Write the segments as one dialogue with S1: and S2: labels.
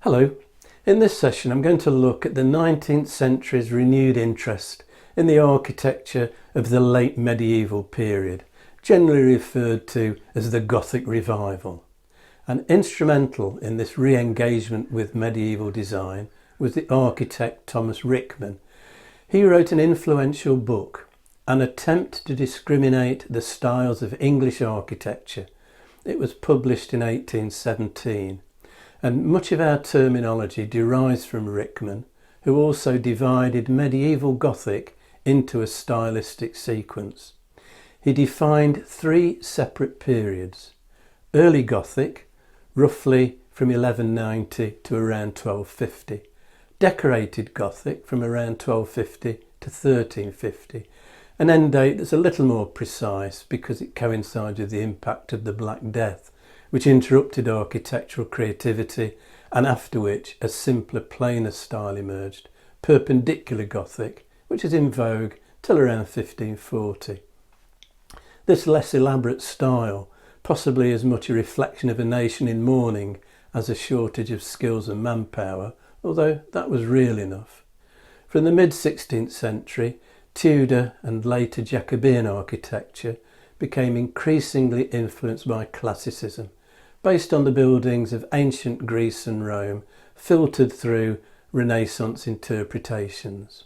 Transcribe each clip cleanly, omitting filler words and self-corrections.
S1: Hello, in this session I'm going to look at the 19th century's renewed interest in the architecture of the late medieval period, generally referred to as the Gothic revival. And instrumental in this re-engagement with medieval design was the architect Thomas Rickman. He wrote an influential book, An Attempt to Discriminate the Styles of English Architecture. It was published in 1817. And much of our terminology derives from Rickman, who also divided medieval Gothic into a stylistic sequence. He defined three separate periods: early Gothic, roughly from 1190 to around 1250, decorated Gothic from around 1250 to 1350, an end date that's a little more precise because it coincides with the impact of the Black Death, which interrupted architectural creativity, and after which a simpler, plainer style emerged, Perpendicular Gothic, which is in vogue till around 1540. This less elaborate style, possibly as much a reflection of a nation in mourning as a shortage of skills and manpower, although that was real enough. From the mid-16th century, Tudor and later Jacobean architecture became increasingly influenced by classicism, based on the buildings of ancient Greece and Rome, filtered through Renaissance interpretations.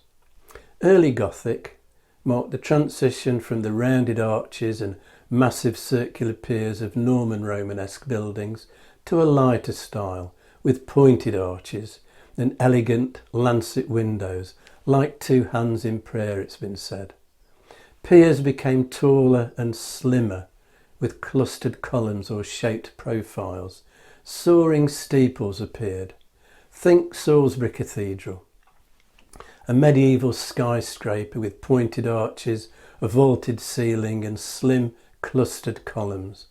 S1: Early Gothic marked the transition from the rounded arches and massive circular piers of Norman Romanesque buildings to a lighter style with pointed arches and elegant lancet windows, like two hands in prayer, it's been said. Piers became taller and slimmer, with clustered columns or shaped profiles. Soaring steeples appeared. Think Salisbury Cathedral. A medieval skyscraper with pointed arches, a vaulted ceiling and slim clustered columns.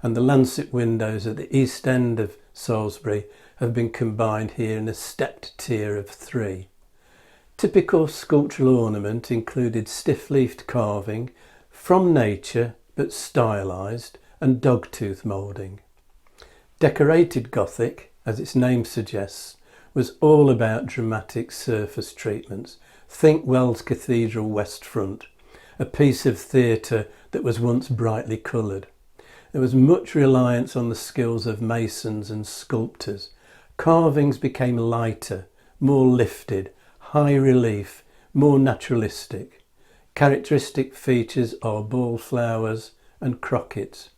S1: And the lancet windows at the east end of Salisbury have been combined here in a stepped tier of three. Typical sculptural ornament included stiff-leafed carving from nature but stylised, and dogtooth moulding. Decorated Gothic, as its name suggests, was all about dramatic surface treatments. Think Wells Cathedral west front, a piece of theatre that was once brightly coloured. There was much reliance on the skills of masons and sculptors. Carvings became lighter, more lifted, high relief, more naturalistic. Characteristic features are ball flowers and crockets.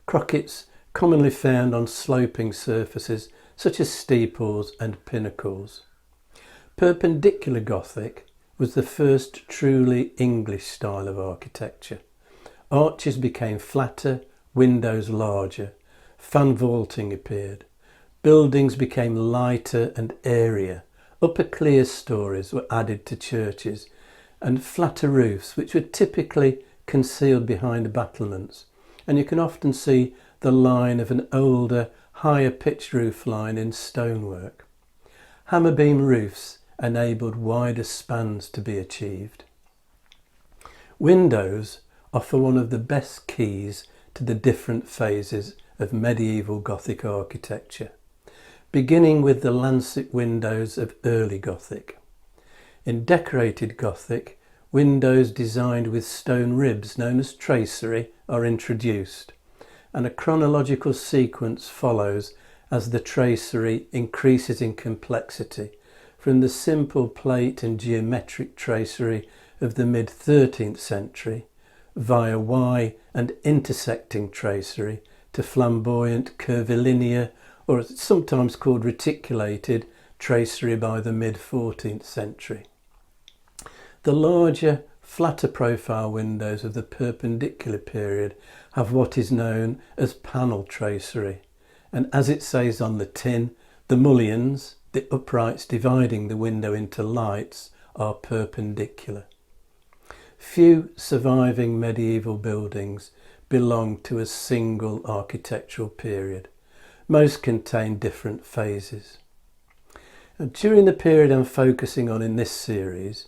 S1: Crockets commonly found on sloping surfaces such as steeples and pinnacles. Perpendicular Gothic was the first truly English style of architecture. Arches became flatter, windows larger, fan vaulting appeared. Buildings became lighter and airier. Upper clear stories were added to churches, and flatter roofs, which were typically concealed behind battlements, and you can often see the line of an older, higher pitched roof line in stonework. Hammer beam roofs enabled wider spans to be achieved. Windows offer one of the best keys to the different phases of medieval Gothic architecture, beginning with the lancet windows of early Gothic. In decorated Gothic, windows designed with stone ribs known as tracery are introduced, and a chronological sequence follows as the tracery increases in complexity, from the simple plate and geometric tracery of the mid-13th century via Y and intersecting tracery to flamboyant curvilinear, or sometimes called reticulated, tracery by the mid-14th century. The larger, flatter profile windows of the Perpendicular period have what is known as panel tracery, and as it says on the tin, the mullions, the uprights dividing the window into lights, are perpendicular. Few surviving medieval buildings belong to a single architectural period. Most contain different phases. During the period I'm focusing on in this series,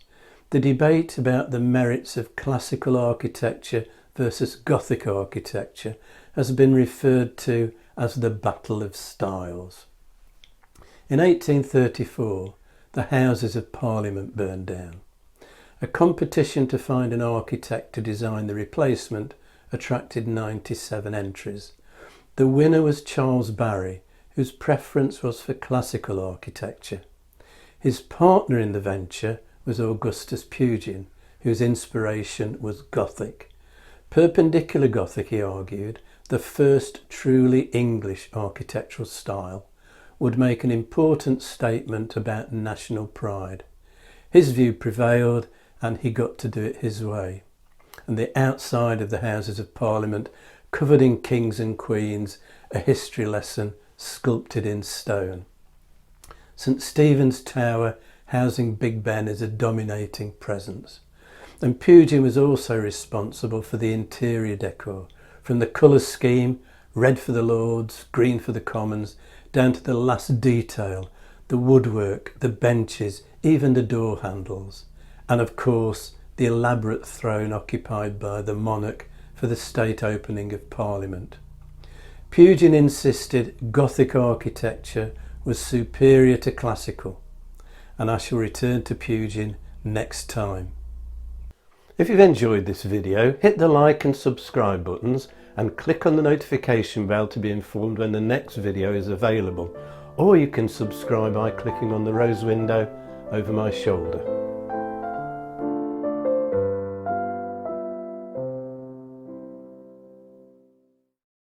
S1: the debate about the merits of classical architecture versus Gothic architecture has been referred to as the Battle of Styles. In 1834, the Houses of Parliament burned down. A competition to find an architect to design the replacement attracted 97 entries. The winner was Charles Barry, whose preference was for classical architecture. His partner in the venture was Augustus Pugin, whose inspiration was Gothic. Perpendicular Gothic, he argued, the first truly English architectural style, would make an important statement about national pride. His view prevailed, and he got to do it his way. And the outside of the Houses of Parliament, covered in kings and queens, a history lesson sculpted in stone. St Stephen's Tower housing Big Ben is a dominating presence. And Pugin was also responsible for the interior decor, from the colour scheme, red for the Lords, green for the Commons, down to the last detail, the woodwork, the benches, even the door handles. And of course, the elaborate throne occupied by the monarch for the state opening of Parliament. Pugin insisted Gothic architecture was superior to classical, and I shall return to Pugin next time. If you've enjoyed this video, hit the like and subscribe buttons and click on the notification bell to be informed when the next video is available, or you can subscribe by clicking on the rose window over my shoulder.